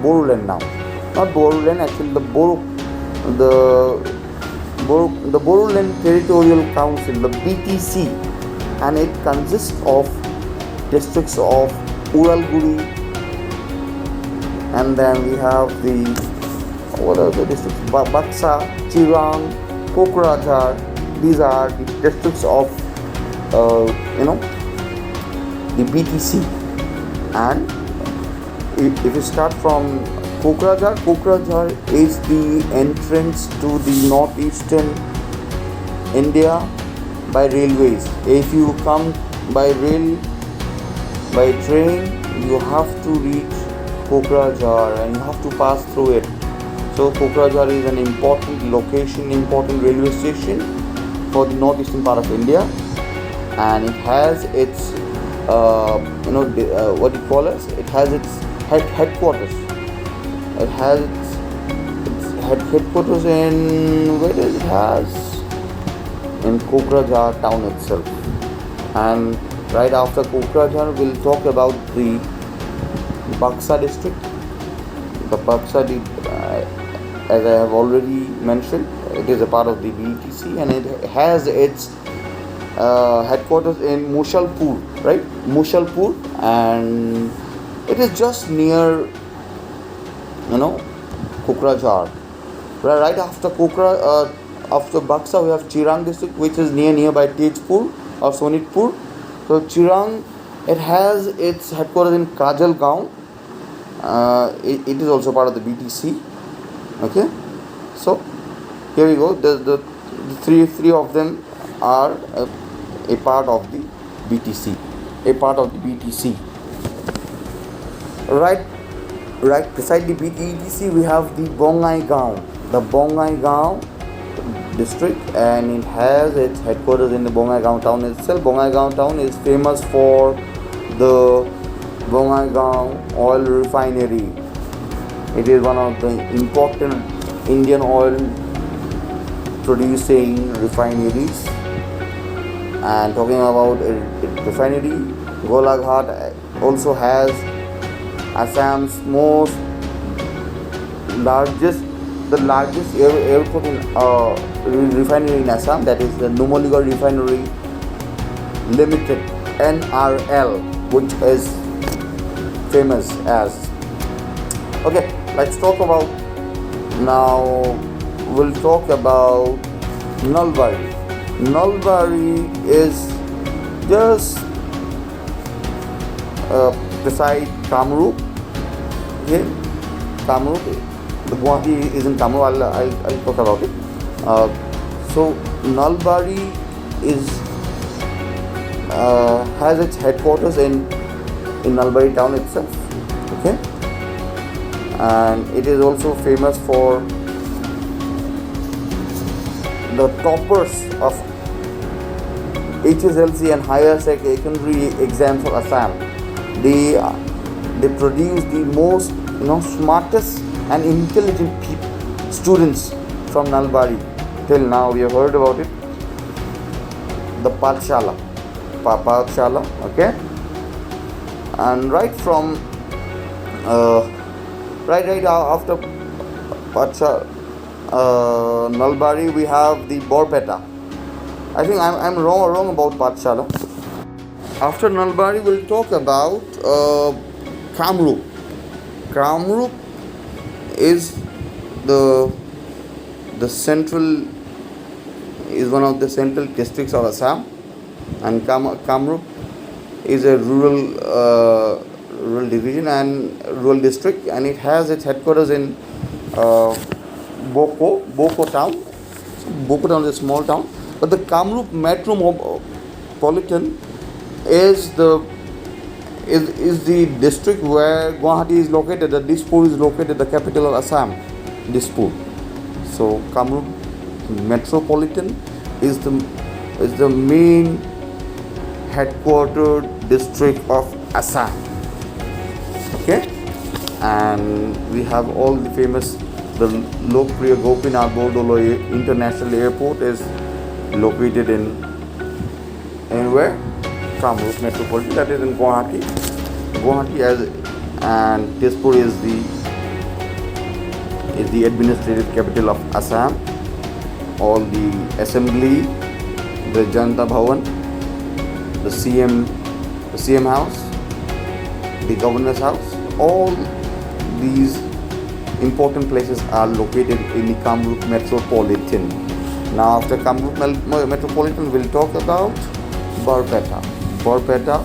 Boruland now. Not Boruland, actually the Boruland Territorial Council, the BTC, and it consists of districts of Uralguri, and then we have the what are the districts? Buxa, Chirang, Kokrajhar. These are the districts of the BTC. And if you start from Kokrajhar is the entrance to the northeastern India by railways. If you come by train, you have to reach Kokrajhar and you have to pass through it. So Kokrajhar is an important location, important railway station for the northeastern part of India, and it has its what do you call it? It has its headquarters. It has its headquarters in where does it has? In Kokrajhar town itself. And right after Kokrajhar, we'll talk about the Buxa district. The Buxa, as I have already mentioned, it is a part of the BTC, and it has its headquarters in Mushalpur, right? Mushalpur, and it is just near, Kokrajhar. Right after after Buxa, we have Chirang district, which is nearby Tejpur or Sonitpur. So Chirang, it has its headquarters in Kajalgaon. It is also part of the BTC. Okay, so here we go. The three of them are a part of the BTC. Right beside the BTC, we have the Bongaigaon. The Bongaigaon district, and it has its headquarters in the Bongaigaon town itself. Bongaigaon town is famous for the Bongaigaon oil refinery. It is one of the important Indian oil producing refineries. And talking about a refinery, Golaghat also has Assam's the largest airport in refinery in Assam, that is the Numaligarh Refinery Limited, NRL, which is famous as. Okay, let's talk about now. We'll talk about Nalbari. Nalbari is just beside Kamrup. Okay, Kamrup. The Guwahati is in Kamrup. I'll talk about it. So Nalbari has its headquarters in Nalbari town itself. Okay, and it is also famous for the toppers of HSLC and higher secondary exams for Assam. They produce the most smartest and intelligent students from Nalbari. Till now we have heard about it. The Pathshala, okay, and right after Pathshala, Nalbari, we have the Borpeta. I think I'm wrong about Pathshala. After Nalbari, we'll talk about Kamrup. Kamrup is the central is one of the central districts of Assam, and Kamrup is a rural division and rural district, and it has its headquarters in Boko town. Boko town is a small town, but the Kamrup metropolitan is the district where Guwahati is located. The Dispur is located, the capital of Assam, Dispur. So Kamrup metropolitan is the main headquartered district of Assam. Okay, and we have all the famous, the Lokpriya Gopinath Bordolo International Airport is located in where? Kamrup metropolitan, that is in Guwahati. And Dispur is the the administrative capital of Assam. All the assembly, the Janata Bhavan, the CM house, the governor's house, all these important places are located in the Kamrup metropolitan. Now after Kamrup metropolitan, we'll talk about Barpeta. Barpeta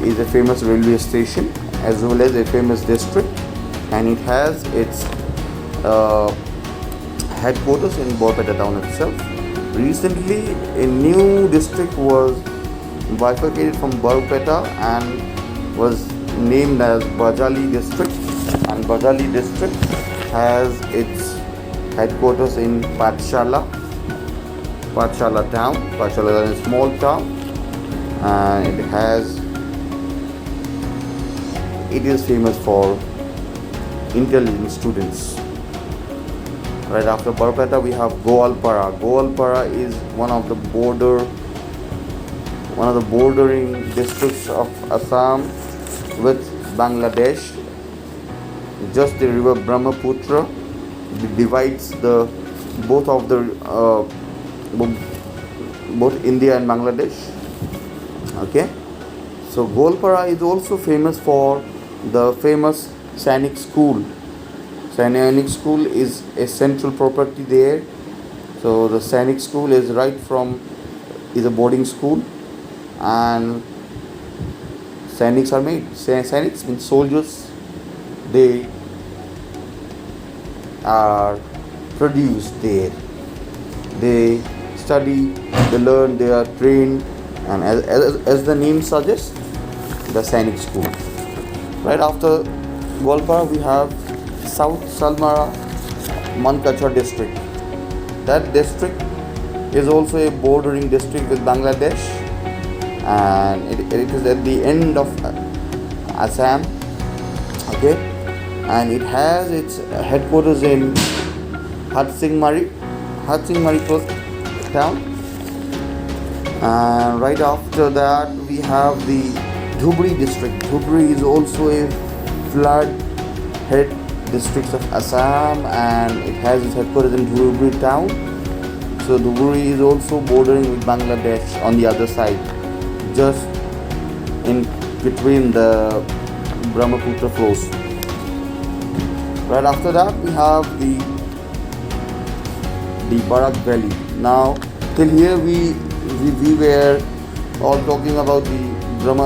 is a famous railway station as well as a famous district, and it has its headquarters in Barpeta town itself. Recently, a new district was bifurcated from Barpeta and was named as Bajali district, and Bajali district has its headquarters in Pathshala town. Pathshala is a small town, and it is famous for intelligent students. Right after Barpeta, we have Goalpara. Goalpara is one of the bordering districts of Assam with Bangladesh. Just the river Brahmaputra divides both India and Bangladesh. Okay, so Goalpara is also famous for the famous Sainik School. Sainik School is a central property there. So the Sainik School is a boarding school, and Sainiks are made. Sainiks means soldiers. They are produced there. They study, they learn, they are trained, and as the name suggests, the Sainik School. Right after Goalpara, we have South Salmara Mankachar district. That district is also a bordering district with Bangladesh, and it is at the end of Assam. Okay, and it has its headquarters in Hatsingmari town. And right after that, we have the Dhubri district. Dhubri is also a flood hit district of Assam, and it has its headquarters in Dhubri town. So Dhubri is also bordering with Bangladesh on the other side, just in between the Brahmaputra flows. Right after that, we have the Barak Valley. Now till here we were all talking about the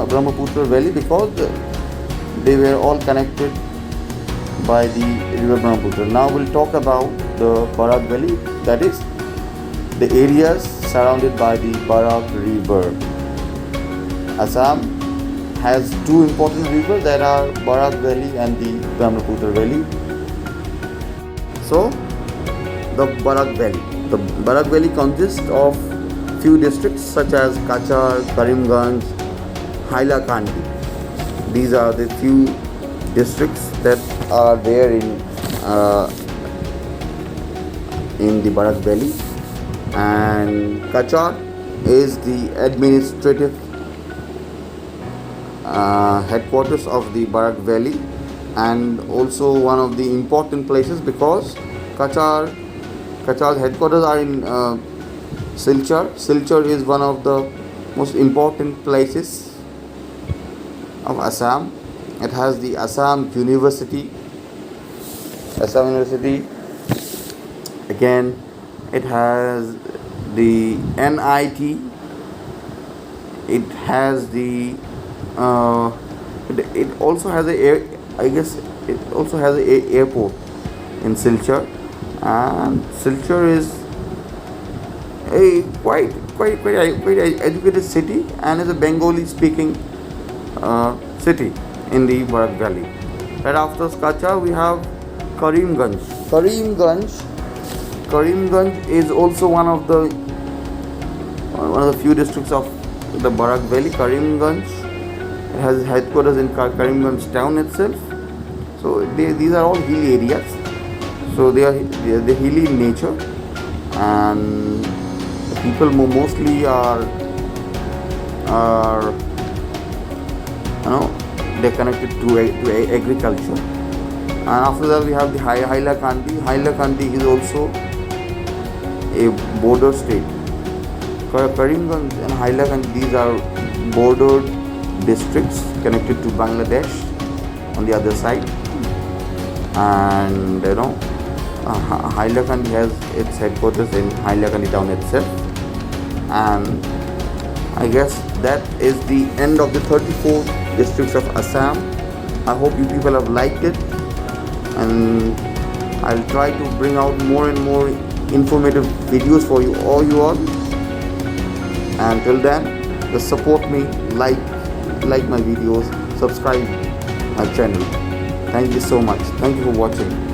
Brahmaputra Valley because they were all connected by the river Brahmaputra. Now we'll talk about the Barak Valley, that is the areas surrounded by the Barak River. Assam has two important rivers, that are Barak Valley and the Brahmaputra Valley. So the Barak Valley. The Barak Valley consists of few districts such as Kachar, Karimganj, Hailakandi. These are the few districts that are there in the Barak Valley, and Kachar is the administrative headquarters of the Barak Valley, and also one of the important places because Kachar's headquarters are in Silchar. Silchar is one of the most important places of Assam. It has the Assam University. Again, it has the NIT. It has the it also has it also has an airport in Silchar, and Silchar is a quite educated city and is a Bengali speaking city in the Barak Valley. Right after Kachar, we have Karimganj. Karimganj is also one of the few districts of the Barak Valley. Karimganj has headquarters in Karimganj town itself. So these are all hilly areas. So they are hilly in nature, and the people mostly are they're connected to agriculture, And after that we have the Hailakandi. Hailakandi is also a border state. Karimganj and Hailakandi, these are border districts connected to Bangladesh on the other side. And Hailakandi has its headquarters in Hailakandi town itself. And I guess that is the end of the 34 districts of Assam. I hope you people have liked it, and I'll try to bring out more and more informative videos for you all. And till then, just support me, like my videos, subscribe my channel. Thank you so much. Thank you for watching.